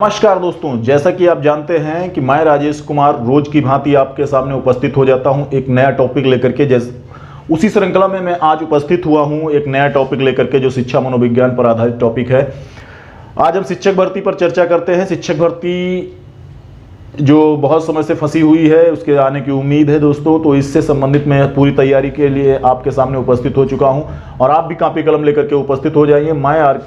नमस्कार दोस्तों, जैसा कि आप जानते हैं कि मैं राजेश कुमार रोज की भांति आपके सामने उपस्थित हो जाता हूं एक नया टॉपिक लेकर के। जैसे उसी श्रृंखला में मैं आज उपस्थित हुआ हूं एक नया टॉपिक लेकर के, जो शिक्षा मनोविज्ञान पर आधारित टॉपिक है। आज हम शिक्षक भर्ती पर चर्चा करते हैं। शिक्षक भर्ती जो बहुत समय से फंसी हुई है, उसके आने की उम्मीद है दोस्तों। तो इससे संबंधित मैं पूरी तैयारी के लिए आपके सामने उपस्थित हो चुका हूं और आप भी कॉपी कलम लेकर के उपस्थित हो जाइए। मैं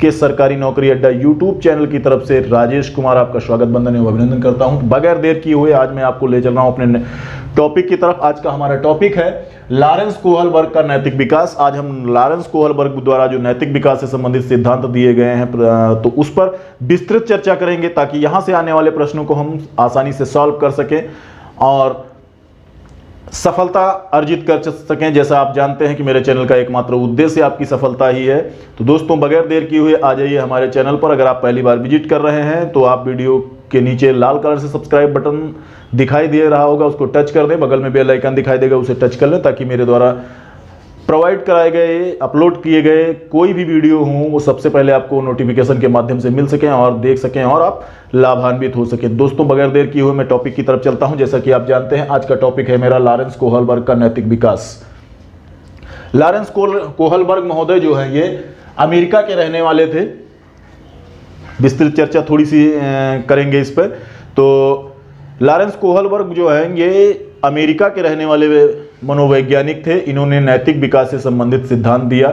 के सरकारी नौकरी अड्डा यूट्यूब चैनल की तरफ से राजेश कुमार आपका स्वागत बंदन एवं अभिनंदन करता हूं। बगैर देर किए हुए आज मैं आपको ले चल रहा हूं अपने टॉपिक की तरफ। आज का हमारा टॉपिक है लॉरेंस कोहलबर्ग का नैतिक विकास। आज हम लॉरेंस कोहलबर्ग द्वारा जो नैतिक विकास से संबंधित सिद्धांत दिए गए हैं तो उस पर विस्तृत चर्चा करेंगे, ताकि यहां से आने वाले प्रश्नों को हम आसानी से सॉल्व कर सकें और सफलता अर्जित कर सकें। जैसा आप जानते हैं कि मेरे चैनल का एकमात्र उद्देश्य आपकी सफलता ही है। तो दोस्तों, बगैर देर किए हुए आ जाइए हमारे चैनल पर। अगर आप पहली बार विजिट कर रहे हैं तो आप वीडियो के नीचे लाल कलर से सब्सक्राइब बटन दिखाई दे रहा होगा, उसको टच कर दें। बगल में बेल आइकन दिखाई देगा, उसे टच कर लें, ताकि मेरे द्वारा प्रोवाइड कराए गए, अपलोड किए गए कोई भी वीडियो हो वो सबसे पहले आपको नोटिफिकेशन के माध्यम से मिल सकें और देख सकें और आप लाभान्वित हो सके। दोस्तों, बगैर देर किए हुए मैं टॉपिक की तरफ चलता हूं। जैसा कि आप जानते हैं, आज का टॉपिक है मेरा लॉरेंस कोहलबर्ग का नैतिक विकास। लॉरेंस कोहलबर्ग महोदय जो है, ये अमेरिका के रहने वाले थे। विस्तृत चर्चा थोड़ी सी करेंगे इस पर। तो लॉरेंस कोहलबर्ग जो है, ये अमेरिका के रहने वाले मनोवैज्ञानिक थे। इन्होंने नैतिक विकास से संबंधित सिद्धांत दिया।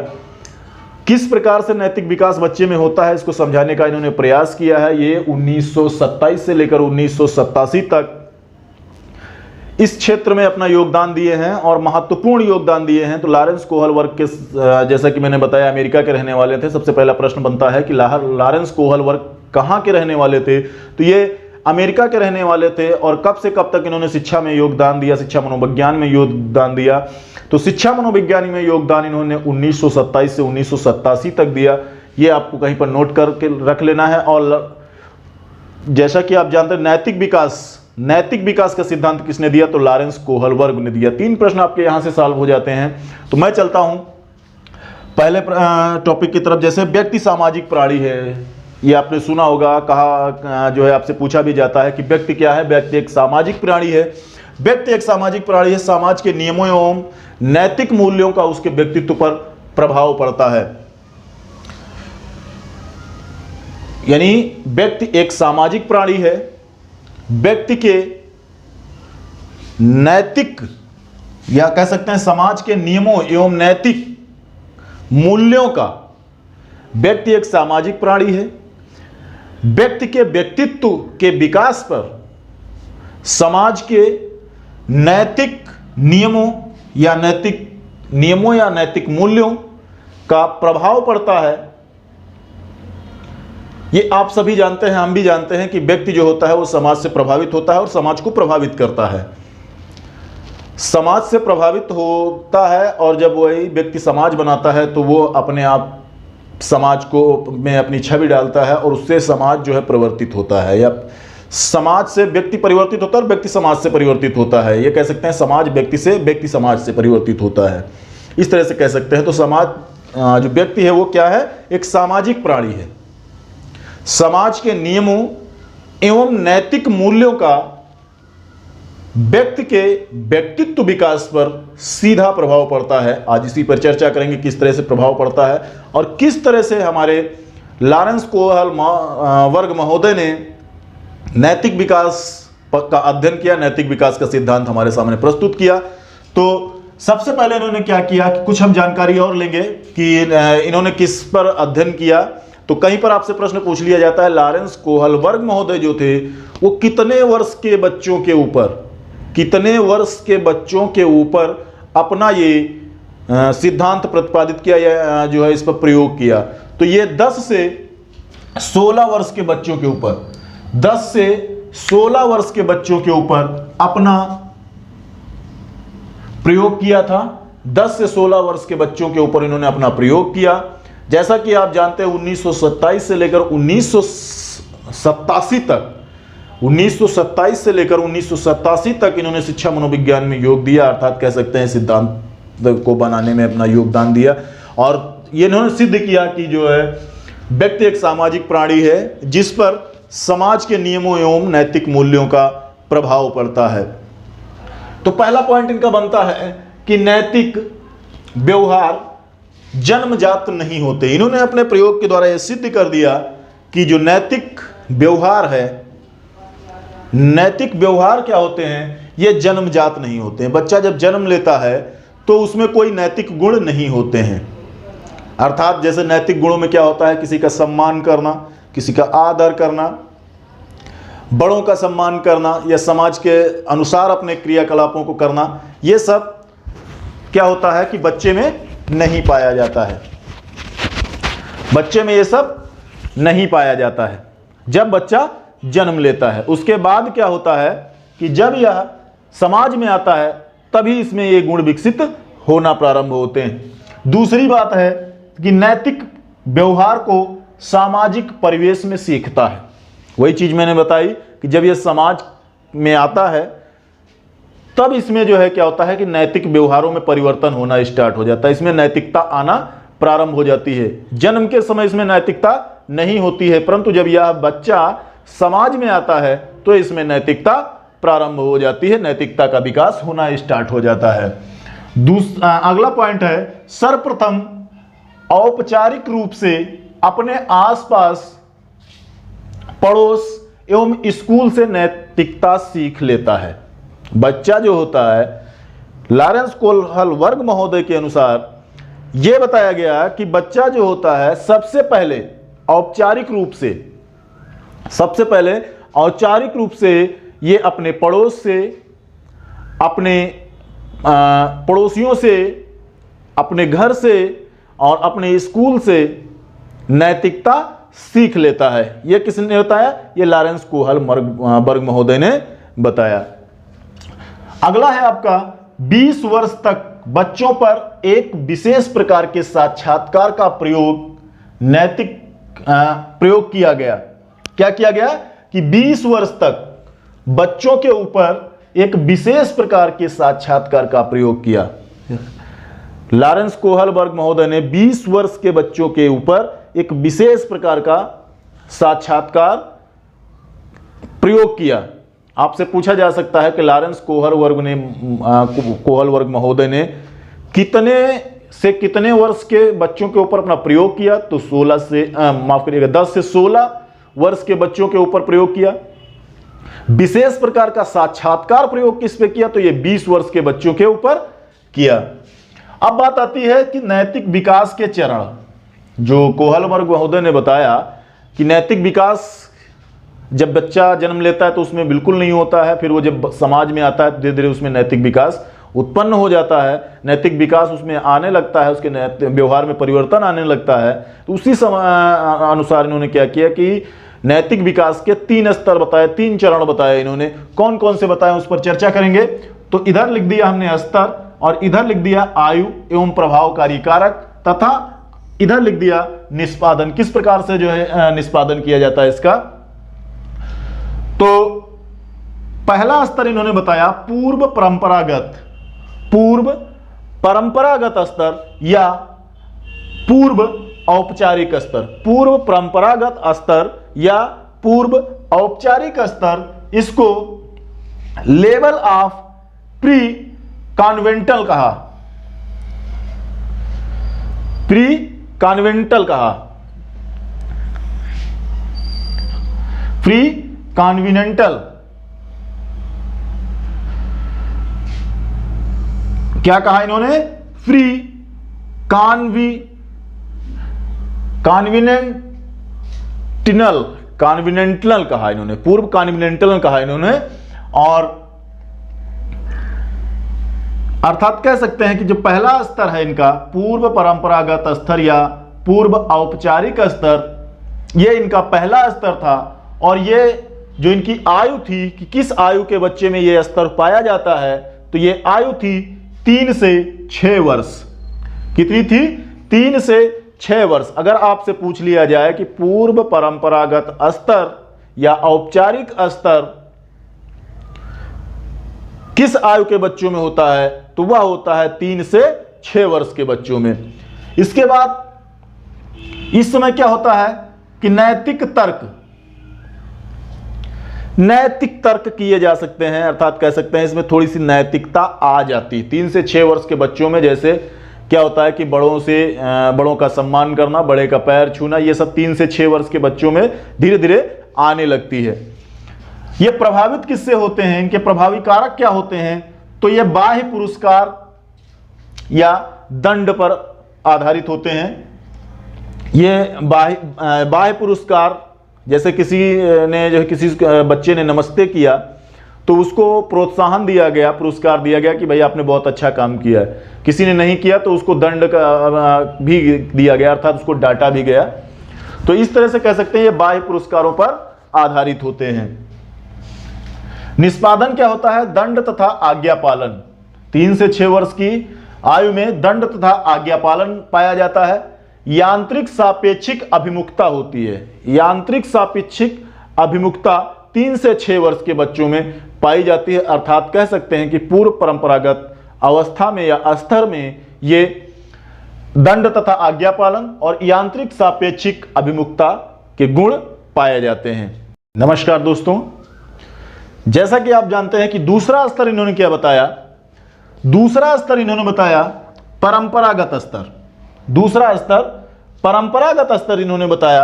किस प्रकार से नैतिक विकास बच्चे में होता है, इसको समझाने का इन्होंने प्रयास किया है। ये 1927 से लेकर 1987 तक इस क्षेत्र में अपना योगदान दिए हैं और महत्वपूर्ण योगदान दिए हैं। तो लॉरेंस कोहलबर्ग के, जैसा कि मैंने बताया, अमेरिका के रहने वाले थे। सबसे पहला प्रश्न बनता है कि लॉरेंस कोहलबर्ग कहाँ के रहने वाले थे। तो ये अमेरिका के रहने वाले थे और कब से कब तक इन्होंने शिक्षा में योगदान दिया, शिक्षा मनोविज्ञान में योगदान दिया। तो शिक्षा मनोविज्ञान में योगदान इन्होंने 1927 से 1987 तक दिया। ये आपको कहीं पर नोट करके रख लेना है। और जैसा कि आप जानते हैं, नैतिक विकास का सिद्धांत किसने दिया, तो लॉरेंस कोहलबर्ग ने दिया। 3 प्रश्न आपके यहां से सॉल्व हो जाते हैं। तो मैं चलता हूं पहले टॉपिक की तरफ। जैसे व्यक्ति सामाजिक प्राणी है, ये आपने सुना होगा, कहा जो है आपसे पूछा भी जाता है कि व्यक्ति क्या है। व्यक्ति एक सामाजिक प्राणी है। व्यक्ति एक सामाजिक प्राणी है। समाज के नियमों एवं नैतिक मूल्यों का उसके व्यक्तित्व पर प्रभाव पड़ता है। यानी व्यक्ति एक सामाजिक प्राणी है। व्यक्ति के नैतिक, या कह सकते हैं समाज के नियमों एवं नैतिक मूल्यों का, व्यक्ति एक सामाजिक प्राणी है। व्यक्ति के व्यक्तित्व के विकास पर समाज के नैतिक नियमों या नैतिक मूल्यों का प्रभाव पड़ता है। ये आप सभी जानते हैं, हम भी जानते हैं कि व्यक्ति जो होता है वो समाज से प्रभावित होता है और समाज को प्रभावित करता है। समाज से प्रभावित होता है और जब वही व्यक्ति समाज बनाता है तो वो अपने आप समाज को में अपनी छवि डालता है और उससे समाज जो है परिवर्तित होता है, या समाज से व्यक्ति परिवर्तित होता है और व्यक्ति समाज से परिवर्तित होता है। ये कह सकते हैं समाज व्यक्ति से, व्यक्ति समाज से परिवर्तित होता है, इस तरह से कह सकते हैं। तो समाज जो व्यक्ति है वो क्या है, एक सामाजिक प्राणी है। समाज के नियमों एवं नैतिक मूल्यों का व्यक्ति के व्यक्तित्व विकास पर सीधा प्रभाव पड़ता है। आज इसी पर चर्चा करेंगे, किस तरह से प्रभाव पड़ता है और किस तरह से हमारे लॉरेंस कोहलबर्ग महोदय ने नैतिक विकास का अध्ययन किया, नैतिक विकास का सिद्धांत हमारे सामने प्रस्तुत किया। तो सबसे पहले इन्होंने क्या किया कि कुछ हम जानकारी और लेंगे कि इन्होंने किस पर अध्ययन किया। तो कहीं पर आपसे प्रश्न पूछ लिया जाता है, लॉरेंस कोहलबर्ग महोदय जो थे वो कितने वर्ष के बच्चों के ऊपर अपना ये सिद्धांत प्रतिपादित किया या जो है इस पर प्रयोग किया। तो ये 10 से 16 वर्ष के बच्चों के ऊपर, 10 से 16 वर्ष के बच्चों के ऊपर अपना प्रयोग किया था। 10 से 16 वर्ष के बच्चों के ऊपर इन्होंने अपना प्रयोग किया। जैसा कि आप जानते हैं 1927 से लेकर 1987 तक 1927 से लेकर 1987 तक इन्होंने शिक्षा मनोविज्ञान में योग दिया, अर्थात कह सकते हैं सिद्धांत को बनाने में अपना योगदान दिया। और ये इन्होंने सिद्ध किया कि जो है व्यक्ति एक सामाजिक प्राणी है जिस पर समाज के नियमों एवं नैतिक मूल्यों का प्रभाव पड़ता है। तो पहला पॉइंट इनका बनता है कि नैतिक व्यवहार जन्मजात नहीं होते। इन्होंने अपने प्रयोग के द्वारा यह सिद्ध कर दिया कि जो नैतिक व्यवहार है, नैतिक व्यवहार क्या होते हैं, ये जन्मजात नहीं होते हैं। बच्चा जब जन्म लेता है तो उसमें कोई नैतिक गुण नहीं होते हैं। अर्थात जैसे नैतिक गुणों में क्या होता है, किसी का सम्मान करना, किसी का आदर करना, बड़ों का सम्मान करना या समाज के अनुसार अपने क्रियाकलापों को करना, ये सब क्या होता है कि बच्चे में नहीं पाया जाता है। बच्चे में ये सब नहीं पाया जाता है जब बच्चा जन्म लेता है। उसके बाद क्या होता है कि जब यह समाज में आता है तभी इसमें ये गुण विकसित होना प्रारंभ होते हैं। दूसरी बात है कि नैतिक व्यवहार को सामाजिक परिवेश में सीखता है। वही चीज मैंने बताई कि जब यह समाज में आता है तब इसमें जो है क्या होता है कि नैतिक व्यवहारों में परिवर्तन होना स्टार्ट हो जाता है, इसमें नैतिकता आना प्रारंभ हो जाती है। जन्म के समय इसमें नैतिकता नहीं होती है, परंतु जब यह बच्चा समाज में आता है तो इसमें नैतिकता प्रारंभ हो जाती है, नैतिकता का विकास होना स्टार्ट हो जाता है। अगला पॉइंट है, सर्वप्रथम औपचारिक रूप से अपने आसपास, पड़ोस एवं स्कूल से नैतिकता सीख लेता है। बच्चा जो होता है, लॉरेंस कोहल वर्ग महोदय के अनुसार यह बताया गया कि बच्चा जो होता है सबसे पहले औपचारिक रूप से ये अपने पड़ोस से, अपने पड़ोसियों से, अपने घर से और अपने स्कूल से नैतिकता सीख लेता है। यह किसने बताया? ये लॉरेंस कोहल वर्ग महोदय ने बताया। अगला है आपका 20 वर्ष तक बच्चों पर एक विशेष प्रकार के साक्षात्कार का प्रयोग किया गया। क्या किया गया कि 20 वर्ष तक बच्चों के ऊपर एक विशेष प्रकार के साक्षात्कार का प्रयोग किया। लॉरेंस कोहल वर्ग महोदय ने 20 वर्ष के बच्चों के ऊपर एक विशेष प्रकार का साक्षात्कार प्रयोग किया। आपसे पूछा जा सकता है कि लॉरेंस कोहल वर्ग महोदय ने कितने से कितने वर्ष के बच्चों के ऊपर अपना प्रयोग किया? तो 10 से 16 वर्ष के बच्चों के ऊपर प्रयोग किया। विशेष प्रकार का साक्षात्कार प्रयोग किस पे किया? तो ये 20 वर्ष के बच्चों के ऊपर किया। अब बात आती है कि नैतिक विकास के चरण, जो कोहल वर्ग महोदय ने बताया कि नैतिक विकास जब बच्चा जन्म लेता है तो उसमें बिल्कुल नहीं होता है, फिर वो जब समाज में आता है धीरे धीरे उसमें नैतिक विकास उत्पन्न हो जाता है, नैतिक विकास उसमें आने लगता है, उसके व्यवहार में परिवर्तन आने लगता है। तो उसी अनुसार इन्होंने क्या किया कि नैतिक विकास के 3 स्तर बताए, 3 चरण बताए। इन्होंने कौन कौन से बताए उस पर चर्चा करेंगे। तो इधर लिख दिया हमने स्तर और इधर लिख दिया आयु एवं प्रभावकारी कारक, तथा इधर लिख दिया निष्पादन, किस प्रकार से जो है निष्पादन किया जाता है इसका। तो पहला स्तर इन्होंने बताया पूर्व परंपरागत स्तर या पूर्व औपचारिक स्तर। पूर्व परंपरागत स्तर या पूर्व औपचारिक स्तर, इसको लेवल ऑफ प्री कॉन्वेंटल कहा। प्री कॉन्वेंटल कहा, प्री कॉन्वेंटल। क्या कहा इन्होंने? फ्री कॉन्विनेंटल कहा इन्होंने, पूर्व कॉन्विनेंटल कहा इन्होंने। और अर्थात कह सकते हैं कि जो पहला स्तर है इनका पूर्व परंपरागत स्तर या पूर्व औपचारिक स्तर, ये इनका पहला स्तर था। और ये जो इनकी आयु थी कि किस आयु के बच्चे में ये स्तर पाया जाता है, तो ये आयु थी 3 से 6 वर्ष। कितनी थी? 3 से 6 वर्ष। अगर आपसे पूछ लिया जाए कि पूर्व परंपरागत स्तर या औपचारिक स्तर किस आयु के बच्चों में होता है, तो वह होता है 3 से 6 वर्ष के बच्चों में। इसके बाद इस समय क्या होता है कि नैतिक तर्क किए जा सकते हैं, अर्थात कह सकते हैं इसमें थोड़ी सी नैतिकता आ जाती है 3 से 6 वर्ष के बच्चों में। जैसे क्या होता है कि बड़ों का सम्मान करना, बड़े का पैर छूना, ये सब 3 से 6 वर्ष के बच्चों में धीरे धीरे आने लगती है। ये प्रभावित किससे होते हैं, इनके प्रभावी कारक क्या होते हैं? तो ये बाह्य पुरस्कार या दंड पर आधारित होते हैं। ये बाह्य पुरस्कार, जैसे किसी बच्चे ने नमस्ते किया तो उसको प्रोत्साहन दिया गया, पुरस्कार दिया गया कि भाई आपने बहुत अच्छा काम किया है। किसी ने नहीं किया तो उसको दंड भी दिया गया, अर्थात उसको डांटा भी गया। तो इस तरह से कह सकते हैं ये बाह्य पुरस्कारों पर आधारित होते हैं। निष्पादन क्या होता है? दंड तथा आज्ञा पालन। 3 से 6 वर्ष की आयु में दंड तथा आज्ञा पालन पाया जाता है। यांत्रिक सापेक्षिक अभिमुखता होती है। यांत्रिक सापेक्षिक अभिमुखता 3 से 6 वर्ष के बच्चों में पाई जाती है, अर्थात कह सकते हैं कि पूर्व परंपरागत अवस्था में या स्तर में ये दंड तथा आज्ञा पालन और यांत्रिक सापेक्षिक अभिमुखता के गुण पाए जाते हैं। नमस्कार दोस्तों, जैसा कि आप जानते हैं कि दूसरा स्तर इन्होंने क्या बताया? दूसरा स्तर इन्होंने बताया परंपरागत स्तर। दूसरा स्तर परंपरागत स्तर इन्होंने बताया।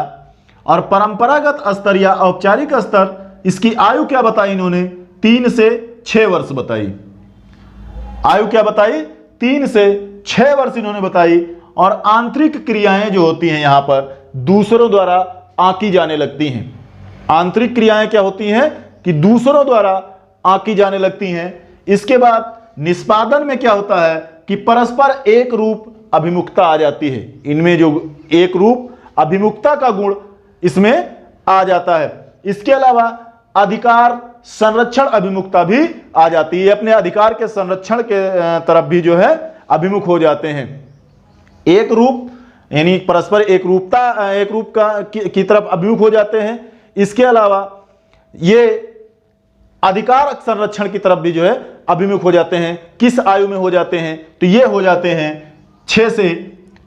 और परंपरागत स्तर या औपचारिक स्तर, इसकी आयु क्या बताई इन्होंने? 3 से 6 वर्ष बताई। आयु क्या बताई? 3 से 6 वर्ष इन्होंने बताई। और आंतरिक क्रियाएं जो होती हैं यहां पर दूसरों द्वारा आंकी जाने लगती हैं। आंतरिक क्रियाएं क्या होती हैं कि दूसरों द्वारा आंकी जाने लगती हैं। इसके बाद निष्पादन में क्या होता है कि परस्पर एक रूप अभिमुखता आ जाती है। इनमें जो एक रूप अभिमुखता का गुण इसमें आ जाता है। इसके अलावा अधिकार संरक्षण अभिमुखता भी आ जाती है। अपने अधिकार के संरक्षण के तरफ भी जो है अभिमुख हो जाते हैं। एक रूप यानी परस्पर एक रूप की तरफ अभिमुख हो जाते हैं। इसके अलावा ये अधिकार संरक्षण की तरफ भी जो है अभिमुख हो जाते हैं। किस आयु में हो जाते हैं? तो ये हो जाते हैं 6 से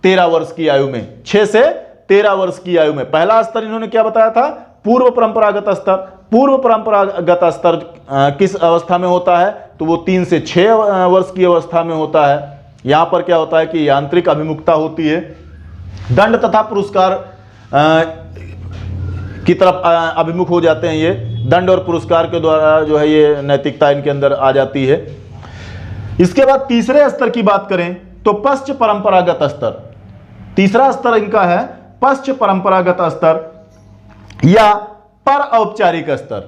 13 वर्ष की आयु में। 6 से 13 वर्ष की आयु में। पहला स्तर इन्होंने क्या बताया था? पूर्व परंपरागत स्तर। पूर्व परंपरागत स्तर किस अवस्था में होता है? तो वो 3 से 6 वर्ष की अवस्था में होता है। यहां पर क्या होता है कि यांत्रिक अभिमुखता होती है। दंड तथा पुरस्कार की तरफ अभिमुख हो जाते हैं। ये दंड और पुरस्कार के द्वारा जो है ये नैतिकता इनके अंदर आ जाती है। इसके बाद तीसरे स्तर की बात करें तो पश्च परंपरागत स्तर। तीसरा स्तर इनका है पश्च परंपरागत स्तर या पर औपचारिक स्तर।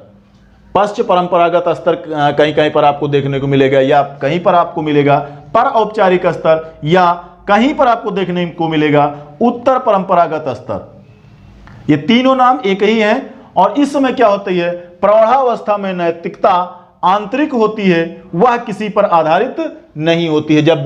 पश्च परंपरागत स्तर कहीं कहीं पर आपको देखने को मिलेगा या कहीं पर आपको मिलेगा पर औपचारिक स्तर या कहीं पर आपको देखने को मिलेगा उत्तर परंपरागत स्तर। ये तीनों नाम एक ही हैं। और इस समय क्या होती है? प्रौढ़ावस्था में नैतिकता आंतरिक होती है, वह किसी पर आधारित नहीं होती है। जब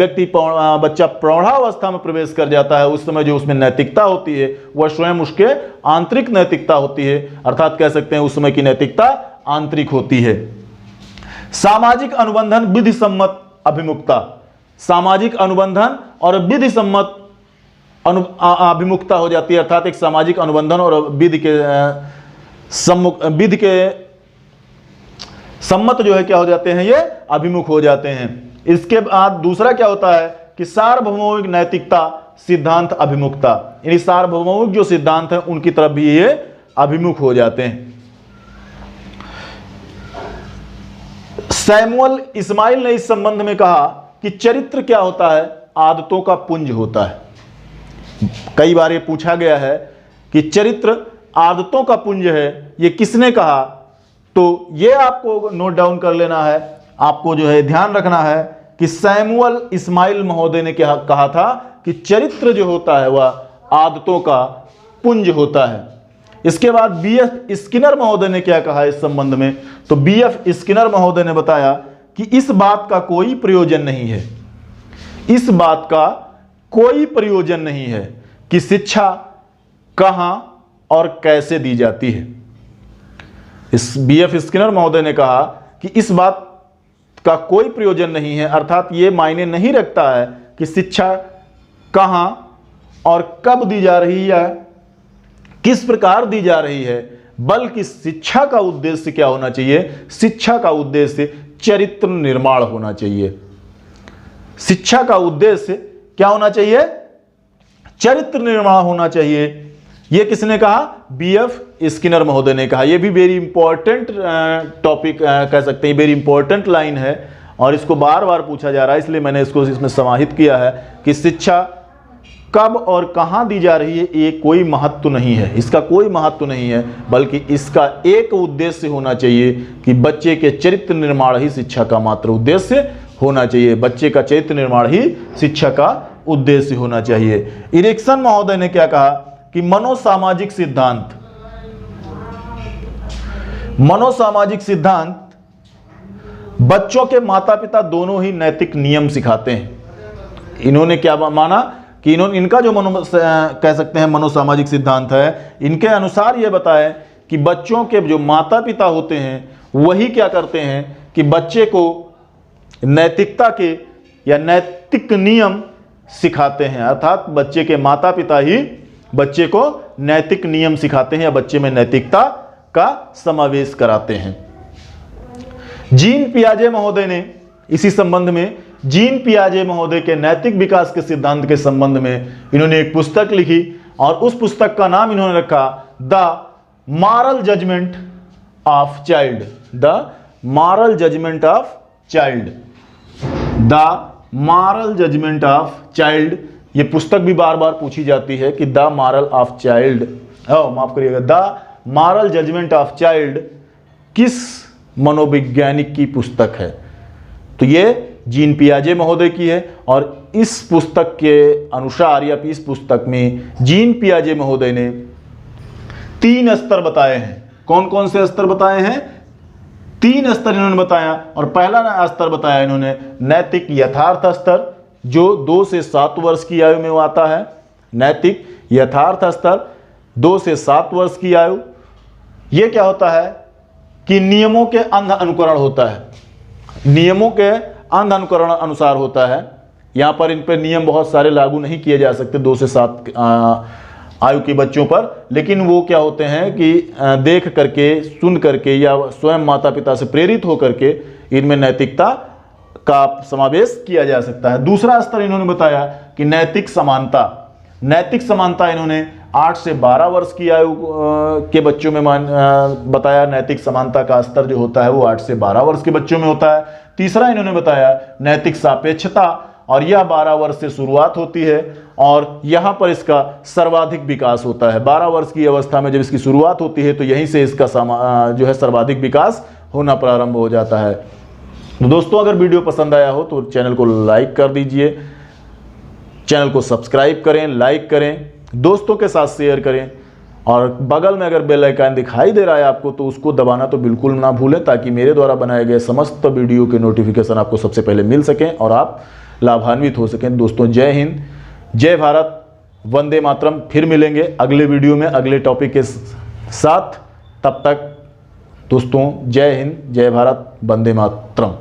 बच्चा प्रौढ़ावस्था में प्रवेश कर जाता है उस समय जो उसमें नैतिकता होती है वह स्वयं उसके आंतरिक नैतिकता होती है, अर्थात कह सकते हैं उस समय की नैतिकता आंतरिक होती है। सामाजिक अनुबंधन विधि सम्मत अभिमुखता। सामाजिक अनुबंधन और विधि सम्मत अभिमुखता हो जाती है, अर्थात एक सामाजिक अनुबंधन और विधि के सम्मत जो है क्या हो जाते हैं? ये अभिमुख हो जाते हैं। इसके बाद दूसरा क्या होता है कि सार्वभौमिक नैतिकता सिद्धांत अभिमुखता, यानी सार्वभौमिक जो सिद्धांत है उनकी तरफ भी ये अभिमुख हो जाते हैं। सैमुअल इस्माइल ने इस संबंध में कहा कि चरित्र क्या होता है? आदतों का पुंज होता है। कई बार ये पूछा गया है कि चरित्र आदतों का पुंज है, ये किसने कहा? तो ये आपको नोट डाउन कर लेना है, आपको जो है ध्यान रखना है कि सैमुअल इस्माइल महोदय ने क्या कहा था कि चरित्र जो होता है वह आदतों का पुंज होता है। इसके बाद बीएफ स्किनर महोदय ने क्या कहा इस संबंध में? तो बीएफ स्किनर महोदय ने बताया कि इस बात का कोई प्रयोजन नहीं है। इस बात का कोई प्रयोजन नहीं है कि शिक्षा कहां और कैसे दी जाती है। इस बीएफ स्किनर महोदय ने कहा कि इस बात का कोई प्रयोजन नहीं है, अर्थात यह मायने नहीं रखता है कि शिक्षा कहां और कब दी जा रही है, किस प्रकार दी जा रही है, बल्कि शिक्षा का उद्देश्य क्या होना चाहिए? शिक्षा का उद्देश्य चरित्र निर्माण होना चाहिए। शिक्षा का उद्देश्य क्या होना चाहिए? चरित्र निर्माण होना चाहिए। यह किसने कहा? बीएफ स्किनर महोदय ने कहा। यह भी वेरी इंपॉर्टेंट टॉपिक कह सकते हैं, वेरी इंपॉर्टेंट लाइन है और इसको बार बार पूछा जा रहा है, इसलिए मैंने इसको इसमें समाहित किया है कि शिक्षा कब और कहां दी जा रही है ये कोई महत्व नहीं है, इसका कोई महत्व नहीं है, बल्कि इसका एक उद्देश्य होना चाहिए कि बच्चे के चरित्र निर्माण ही शिक्षा का मात्र उद्देश्य होना चाहिए। बच्चे का चरित्र निर्माण ही शिक्षा का उद्देश्य होना चाहिए। इरिक्सन महोदय ने क्या कहा कि मनोसामाजिक सिद्धांत बच्चों के माता पिता दोनों ही नैतिक नियम सिखाते हैं। इन्होंने क्या माना कि इनका जो कह सकते हैं मनोसामाजिक सिद्धांत है, इनके अनुसार यह बताए कि बच्चों के जो माता पिता होते हैं वही क्या करते हैं कि बच्चे को नैतिकता के या नैतिक नियम सिखाते हैं, अर्थात बच्चे के माता पिता ही बच्चे को नैतिक नियम सिखाते हैं या बच्चे में नैतिकता का समावेश कराते हैं। जीन पियाजे महोदय ने इसी संबंध में जीन पियाजे महोदय के नैतिक विकास के सिद्धांत के संबंध में इन्होंने एक पुस्तक लिखी और उस पुस्तक का नाम इन्होंने रखा the moral judgement of child. The moral judgement of child. The moral judgement of child. यह पुस्तक भी बार बार पूछी जाती है कि द मॉरल ऑफ चाइल्ड, माफ करिएगा, the moral judgement of child किस मनोवैज्ञानिक की पुस्तक है? तो यह जीन पियाजे महोदय की है और इस पुस्तक के अनुसार या इस पुस्तक में जीन पियाजे महोदय ने 3 स्तर बताए हैं। कौन कौन से स्तर बताए हैं? 3 स्तर इन्होंने बताया और पहला स्तर बताया इन्होंने नैतिक यथार्थ स्तर, जो 2 से 7 वर्ष की आयु में वो आता है। नैतिक यथार्थ स्तर 2 से 7 वर्ष की आयु। यह क्या होता है कि नियमों के अंध अनुकरण होता है, नियमों के अंध अनुकरण अनुसार होता है। यहां पर इन पर नियम बहुत सारे लागू नहीं किए जा सकते 2 से 7 आयु के बच्चों पर, लेकिन वो क्या होते हैं कि देख करके, सुन करके या स्वयं माता पिता से प्रेरित होकर के इनमें नैतिकता का समावेश किया जा सकता है। दूसरा स्तर इन्होंने बताया कि नैतिक समानता। नैतिक समानता इन्होंने 8 से 12 वर्ष की आयु के बच्चों में बताया। नैतिक समानता का स्तर जो होता है वो 8 से 12 वर्ष के बच्चों में होता है। तीसरा इन्होंने बताया नैतिक सापेक्षता, और यह 12 वर्ष से शुरुआत होती है और यहां पर इसका सर्वाधिक विकास होता है। 12 वर्ष की अवस्था में जब इसकी शुरुआत होती है तो यहीं से इसका जो है सर्वाधिक विकास होना प्रारंभ हो जाता है। तो दोस्तों, अगर वीडियो पसंद आया हो तो चैनल को लाइक कर दीजिए, चैनल को सब्सक्राइब करें, लाइक करें, दोस्तों के साथ शेयर करें और बगल में अगर बेल आइकन दिखाई दे रहा है आपको तो उसको दबाना तो बिल्कुल ना भूलें, ताकि मेरे द्वारा बनाए गए समस्त वीडियो के नोटिफिकेशन आपको सबसे पहले मिल सकें और आप लाभान्वित हो सकें। दोस्तों, जय हिंद, जय भारत, वंदे मातरम। फिर मिलेंगे अगले वीडियो में अगले टॉपिक के साथ। तब तक दोस्तों, जय हिंद, जय भारत, वंदे मातरम।